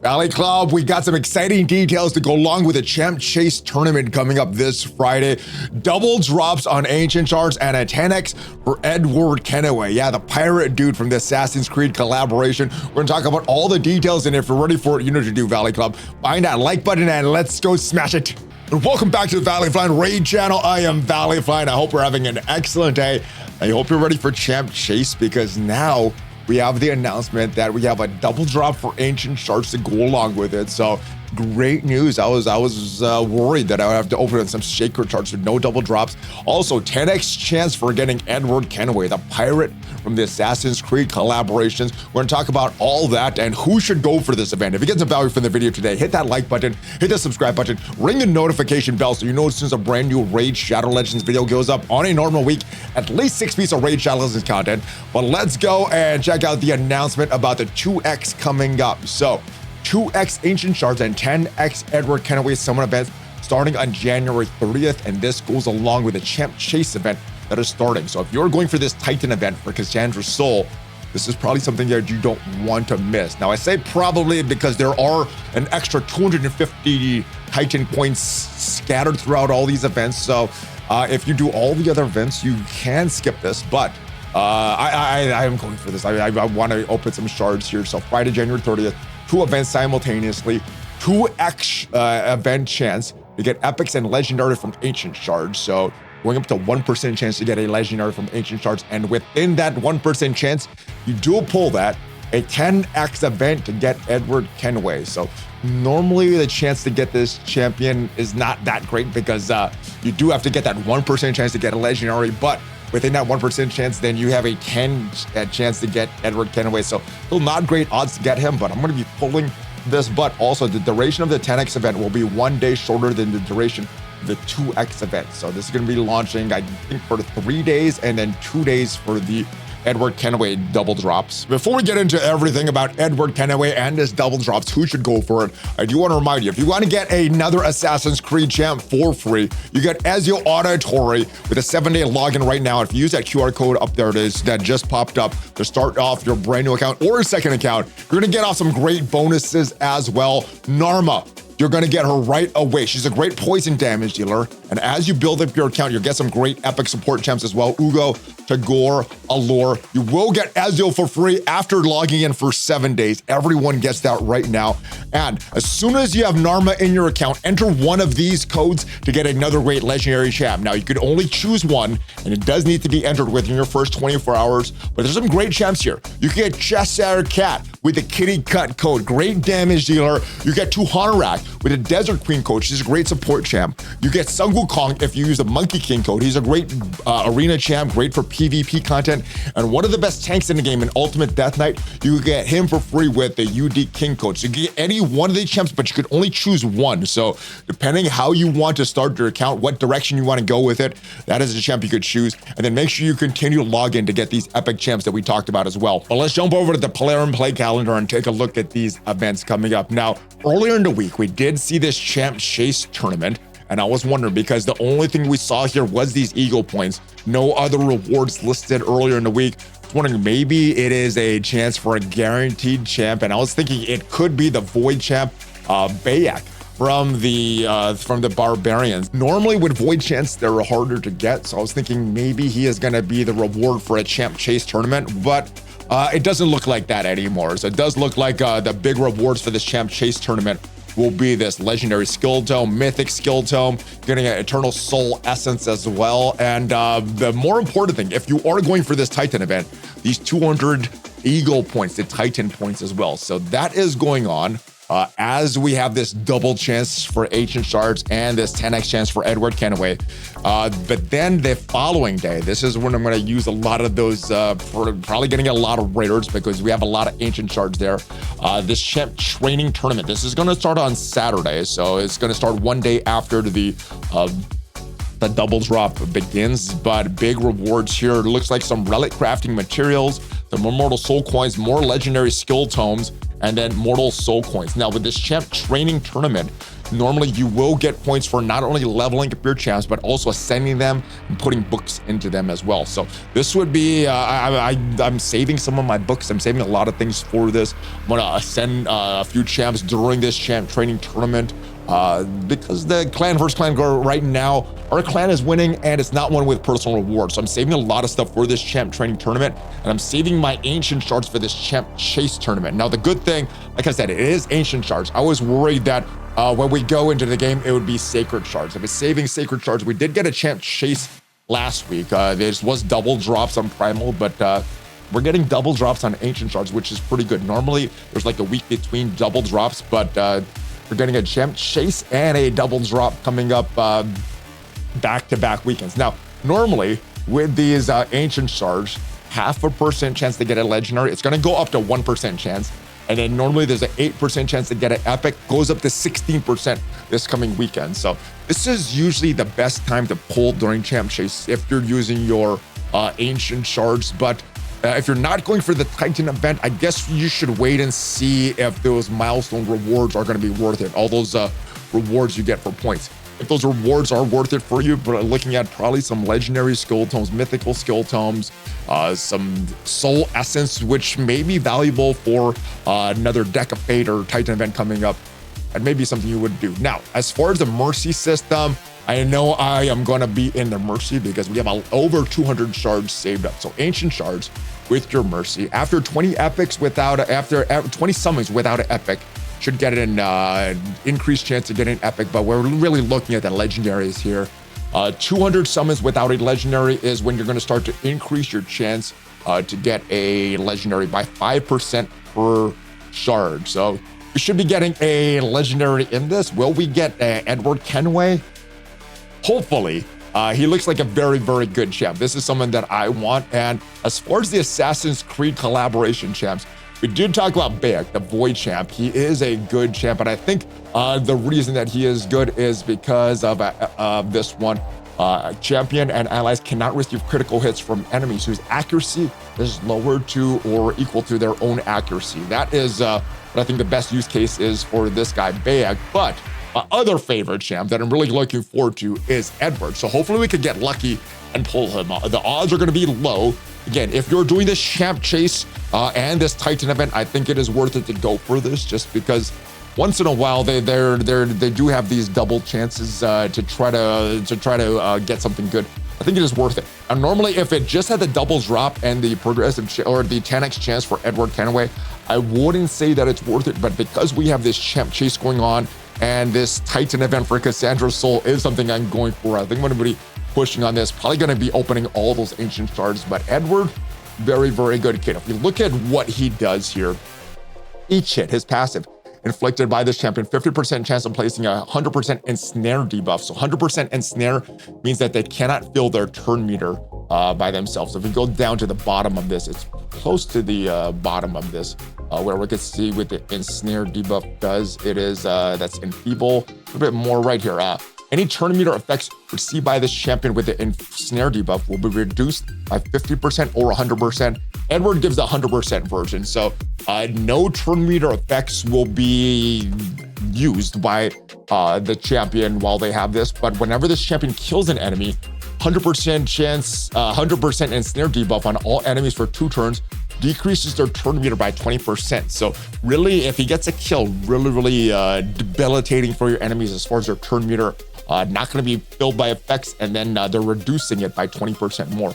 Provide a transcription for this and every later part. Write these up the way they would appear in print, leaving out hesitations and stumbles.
Valley Club, we got some exciting details to go along with the Champ Chase tournament coming up this Friday. Double drops on Ancient Shards and a 10x for Edward Kenway. Yeah, the pirate dude from the Assassin's Creed collaboration. We're gonna talk about all the details, and if you're ready for it, you know what to do, Valley Club. Find that like button and let's go smash it. And welcome back to the ValleyFlyin Raid channel. I am ValleyFlyin. I hope we're having an excellent day. I hope you're ready for Champ Chase, because now we have the announcement that we have a double drop for Ancient Shards to go along with it. So great news. I was worried that I would have to open some shaker charts with no double drops. Also, 10x chance for getting Edward Kenway, the pirate from the Assassin's Creed collaborations. We're gonna talk about all that and who should go for this event. If you get some value from the video today, hit that like button, hit the subscribe button, ring the notification bell so you know as soon as a brand new Raid Shadow Legends video goes up on a normal week. At least 6 pieces of Raid Shadow Legends content. But let's go and check out the announcement about the 2x coming up. So 2x Ancient Shards and 10x Edward Kenway summon events starting on January 30th, and this goes along with the Champ Chase event that is starting. So if you're going for this Titan event for Cassandra's Soul, this is probably something that you don't want to miss. Now I say probably because there are an extra 250 Titan points scattered throughout all these events. So if you do all the other events, you can skip this, but I am going for this. I want to open some shards here. So Friday, January 30th, 2 events simultaneously, 2x event chance to get epics and legendary from Ancient Shards. So going up to 1% chance to get a legendary from Ancient Shards, and within that 1% chance, you do pull that, a 10x event to get Edward Kenway. So normally the chance to get this champion is not that great, because you do have to get that 1% chance to get a legendary, but within that 1% chance, then you have a 10 chance to get Edward Kenway. So still not great odds to get him, but I'm going to be pulling this. But also the duration of the 10x event will be 1 day shorter than the duration of the 2x event. So this is going to be launching, I think, for 3 days and then 2 days for the Edward Kenway double drops. Before we get into everything about Edward Kenway and his double drops, who should go for it, I do want to remind you, if you want to get another Assassin's Creed champ for free, you get Ezio Auditore with a 7-day login right now. If you use that QR code up there, it is that just popped up to start off your brand new account or a second account, you're going to get off some great bonuses as well. Narma, you're going to get her right away. She's a great poison damage dealer. And as you build up your account, you'll get some great epic support champs as well. Uugo, Tagoar, Alure. You will get Ezio for free after logging in for 7 days. Everyone gets that right now. And as soon as you have Narma in your account, enter one of these codes to get another great legendary champ. Now, you could only choose one, and it does need to be entered within your first 24 hours. But there's some great champs here. You can get Cheshire Cat with the Kitty Cut code. Great damage dealer. You get Tuhonorak with a Desert Queen code. She's a great support champ. You get Sun Wukong if you use the Monkey King code. He's a great arena champ, great for PvP content, and one of the best tanks in the game in Ultimate Death Knight. You get him for free with the UD King code. So you can get any one of these champs, but you could only choose one. So depending how you want to start your account, what direction you want to go with it, that is the champ you could choose. And then make sure you continue to log in to get these epic champs that we talked about as well. But let's jump over to the Polarum Play Calendar and take a look at these events coming up. Now, earlier in the week, we did see this Champ Chase tournament, and I was wondering, because the only thing we saw here was these Eagle points, no other rewards listed earlier in the week. I was wondering, maybe it is a chance for a guaranteed champ, and I was thinking it could be the Void champ, Bayak, from the Barbarians. Normally with Void champs, they're harder to get, so I was thinking maybe he is going to be the reward for a Champ Chase tournament, but it doesn't look like that anymore. So it does look like the big rewards for this Champ Chase tournament will be this legendary skill tome, mythic skill tome, getting an eternal soul essence as well. And the more important thing, if you are going for this Titan event, these 200 Eagle points, the Titan points as well. So that is going on as we have this double chance for Ancient Shards and this 10x chance for Edward Kenway. But then the following day, this is when I'm going to use a lot of those for probably getting a lot of raiders, because we have a lot of Ancient Shards there. This champ training tournament, this is going to start on Saturday. So it's going to start 1 day after the double drop begins, but big rewards here. It looks like some relic crafting materials, some immortal soul coins, more legendary skill tomes, and then Mortal Soul coins. Now with this champ training tournament, normally you will get points for not only leveling up your champs, but also ascending them and putting books into them as well. So this would be, I'm saving some of my books. I'm saving a lot of things for this. I'm gonna ascend a few champs during this champ training tournament. Because the clan versus clan go right now, our clan is winning and it's not one with personal rewards. So I'm saving a lot of stuff for this champ training tournament, and I'm saving my ancient shards for this champ chase tournament. Now the good thing, like I said, it is ancient shards. I was worried that when we go into the game, it would be sacred shards. I've been saving sacred shards. We did get a champ chase last week. This was double drops on primal, but we're getting double drops on ancient shards, which is pretty good. Normally there's like a week between double drops, but we're getting a champ chase and a double drop coming up back-to-back weekends. Now, normally with these ancient shards, 0.5% chance to get a legendary. It's gonna go up to 1% chance. And then normally there's an 8% chance to get an epic, goes up to 16% this coming weekend. So this is usually the best time to pull during champ chase if you're using your ancient shards. But if you're not going for the Titan event, I guess you should wait and see if those milestone rewards are going to be worth it. All those rewards you get for points. If those rewards are worth it for you, but looking at probably some legendary skill tomes, mythical skill tomes, some soul essence, which may be valuable for another Deck of Fate or Titan event coming up, that may be something you would do. Now, as far as the mercy system, I know I am going to be in the mercy because we have over 200 shards saved up. So ancient shards with your mercy, after 20 epics after 20 summons without an epic, should get an increased chance to get an epic, but we're really looking at the legendaries here. 200 summons without a legendary is when you're going to start to increase your chance to get a legendary by 5% per shard. So we should be getting a legendary in this. Will we get Edward Kenway? Hopefully. He looks like a very, very good champ. This is someone that I want. And as far as the Assassin's Creed collaboration champs, we did talk about Bayek, the Void champ. He is a good champ, but I think the reason that he is good is because of this one. Champion and allies cannot receive critical hits from enemies whose accuracy is lower to or equal to their own accuracy. That is what I think the best use case is for this guy, Bayek. But my other favorite champ that I'm really looking forward to is Edward. So hopefully we could get lucky and pull him. The odds are going to be low. Again, if you're doing this champ chase and this Titan event, I think it is worth it to go for this, just because once in a while they do have these double chances to try to get something good. I think it is worth it. And normally, if it just had the double drop and the progressive or the 10x chance for Edward Kenway, I wouldn't say that it's worth it. But because we have this champ chase going on and this Titan event for Cassandra's Soul is something I'm going for, I think I'm going to be pushing on this. Probably going to be opening all those ancient shards. But Edward, very, very good kid. If you look at what he does here, each hit, his passive, inflicted by this champion, 50% chance of placing a 100% ensnare debuff. So 100% ensnare means that they cannot fill their turn meter by themselves. So if we go down to the bottom of this, it's close to the bottom of this, where we can see what the ensnare debuff does. It is, that's enfeeble, a little bit more right here. Any turn meter effects received by this champion with the ensnare debuff will be reduced by 50% or 100%. Edward gives the 100% version, so no turn meter effects will be used by the champion while they have this. But whenever this champion kills an enemy, 100% chance, 100% ensnare debuff on all enemies for 2 turns, decreases their turn meter by 20%. So really, if he gets a kill, really debilitating for your enemies as far as their turn meter. Not going to be filled by effects, and then they're reducing it by 20% more.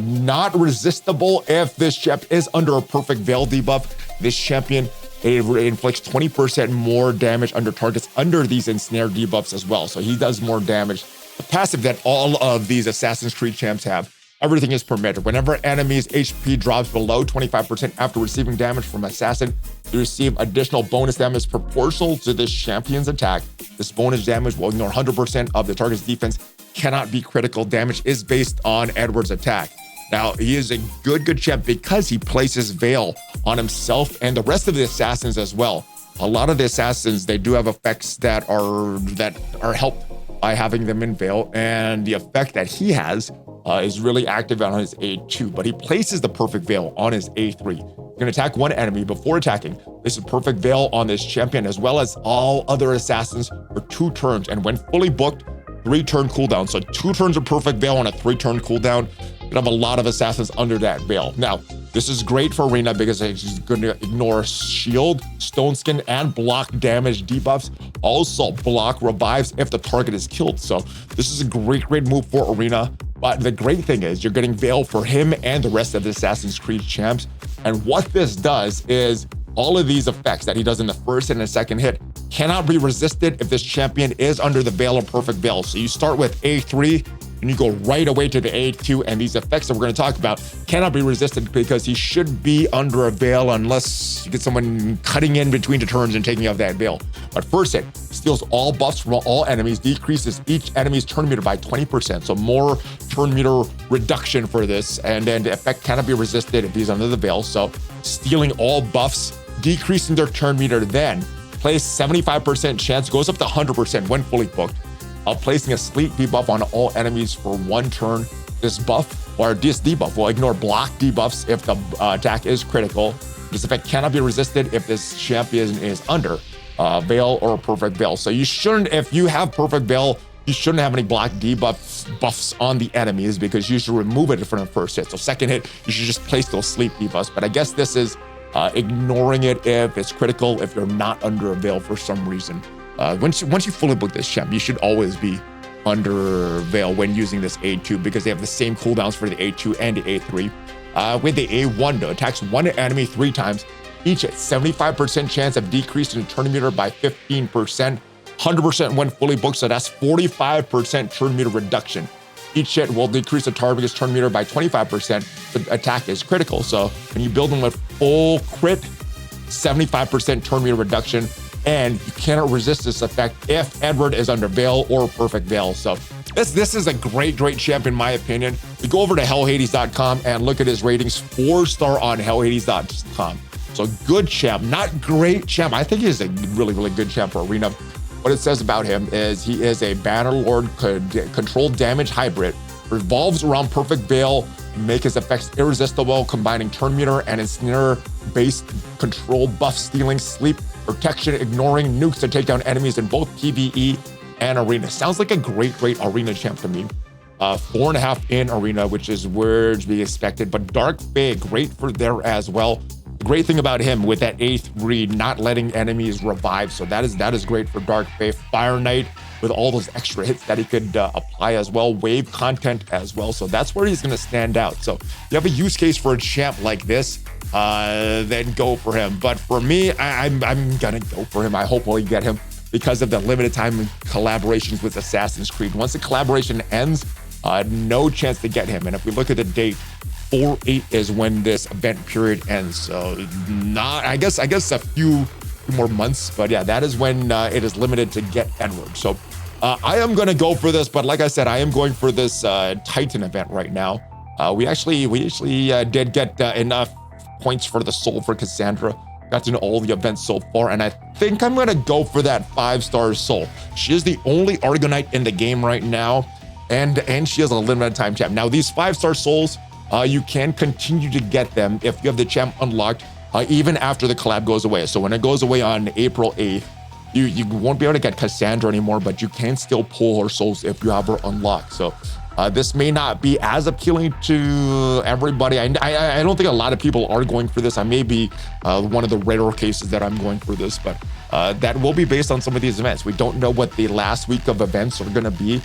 Not resistible if this champ is under a perfect veil debuff. This champion inflicts 20% more damage under targets under these ensnare debuffs as well. So he does more damage. The passive that all of these Assassin's Creed champs have, everything is permitted. Whenever enemies' HP drops below 25% after receiving damage from Assassin, they receive additional bonus damage proportional to this champion's attack. This bonus damage will ignore 100% of the target's defense, cannot be critical. Damage is based on Edward's attack. Now, he is a good champ because he places Veil on himself and the rest of the assassins as well. A lot of the assassins, they do have effects that are helped by having them in Veil, and the effect that he has is really active on his A2, but he places the perfect Veil on his A3. You're gonna attack one enemy before attacking. This is perfect Veil on this champion as well as all other assassins for 2 turns. And when fully booked, 3-turn cooldown. So 2 turns of perfect Veil on a 3-turn cooldown. You have a lot of assassins under that Veil. Now, this is great for Arena because it's going to ignore shield, stone skin, and block damage debuffs. Also block revives if the target is killed. So this is a great move for Arena. But the great thing is you're getting Veil for him and the rest of the Assassin's Creed champs. And what this does is all of these effects that he does in the first and the second hit cannot be resisted if this champion is under the Veil or perfect Veil. So you start with A3 and you go right away to the A2, and these effects that we're going to talk about cannot be resisted because he should be under a Veil unless you get someone cutting in between the turns and taking off that Veil. But first hit steals all buffs from all enemies, decreases each enemy's turn meter by 20%. So more turn meter reduction for this, and then the effect cannot be resisted if he's under the Veil. So stealing all buffs, decreasing their turn meter, then place 75% chance, goes up to 100% when fully booked, of placing a sleep debuff on all enemies for 1 turn. This buff or this debuff will ignore block debuffs if the attack is critical. This effect cannot be resisted if this champion is under Veil or perfect Veil. So you shouldn't, if you have perfect Veil, you shouldn't have any block buffs on the enemies because you should remove it from the first hit. So second hit, you should just place those sleep debuffs. But I guess this is ignoring it if it's critical, if you're not under a Veil for some reason. Once you fully book this champ, you should always be under Veil when using this A2 because they have the same cooldowns for the A2 and the A3. With the A1 though, attacks one enemy 3 times, each at 75% chance of decreasing the turn meter by 15%, 100% when fully booked, so that's 45% turn meter reduction. Each hit will decrease the target's turn meter by 25%. The attack is critical, so when you build them with full crit, 75% turn meter reduction, and you cannot resist this effect if Edward is under Veil or perfect Veil. So this is a great champ in my opinion. We go over to hellhades.com and look at his ratings, 4-star on hellhades.com. So good champ, not great champ. I think he's a really good champ for Arena. What it says about him is he is a Bannerlord controlled damage hybrid, revolves around perfect Veil, make his effects irresistible, combining turn meter and ensnare-based control buff, stealing, sleep, protection, ignoring nukes to take down enemies in both PvE and Arena. Sounds like a great Arena champ to me. 4.5 in Arena, which is where to be expected, but Dark Fae, great for there as well. The great thing about him with that A3, not letting enemies revive, so that is great for Dark Fae. Fire Knight with all those extra hits that he could apply as well, wave content as well, so that's where he's going to stand out. So you have a use case for a champ like this, then go for him. But for me, I'm gonna go for him. I hope we'll get him because of the limited time collaborations with Assassin's Creed. Once the collaboration ends, no chance to get him. And if we look at the date, 4/8 is when this event period ends. So not, I guess a few more months, but yeah, that is when it is limited to get Edward. So I am gonna go for this, but like I said, I am going for this Titan event right now. We actually did get enough points for the soul for Cassandra. Got to know all the events so far, and I think I'm gonna go for that 5-star soul. She is the only Argonite in the game right now, and she has a limited time champ. Now these 5-star souls, you can continue to get them if you have the champ unlocked, even after the collab goes away. So when it goes away on April 8th, you won't be able to get Cassandra anymore, but you can still pull her souls if you have her unlocked. So this may not be as appealing to everybody. I don't think a lot of people are going for this. I may be one of the rarer cases that I'm going for this, but that will be based on some of these events. We don't know what the last week of events are going to be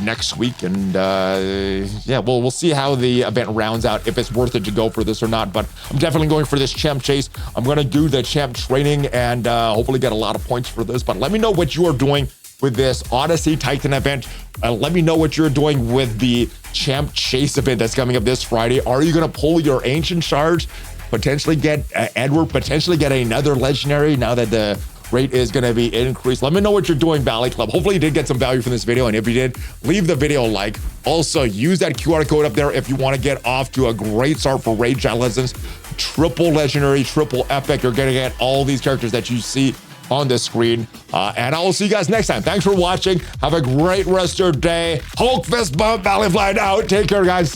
next week, and yeah, we'll see how the event rounds out, if it's worth it to go for this or not. But I'm definitely going for this champ chase. I'm going to do the champ training and hopefully get a lot of points for this. But let me know what you are doing with this Odyssey Titan event. Let me know what you're doing with the champ chase event that's coming up this Friday. Are you going to pull your ancient shards, potentially get Edward, potentially get another legendary now that the rate is going to be increased? Let me know what you're doing, Valley Club. Hopefully you did get some value from this video, and if you did, leave the video a like. Also, use that QR code up there if you want to get off to a great start for Raid Giant Legends. Triple legendary, triple epic. You're going to get all these characters that you see on the screen, and I will see you guys next time. Thanks for watching. Have a great rest of your day. Hulk fist bump, ValleyFlyin out. Take care, guys.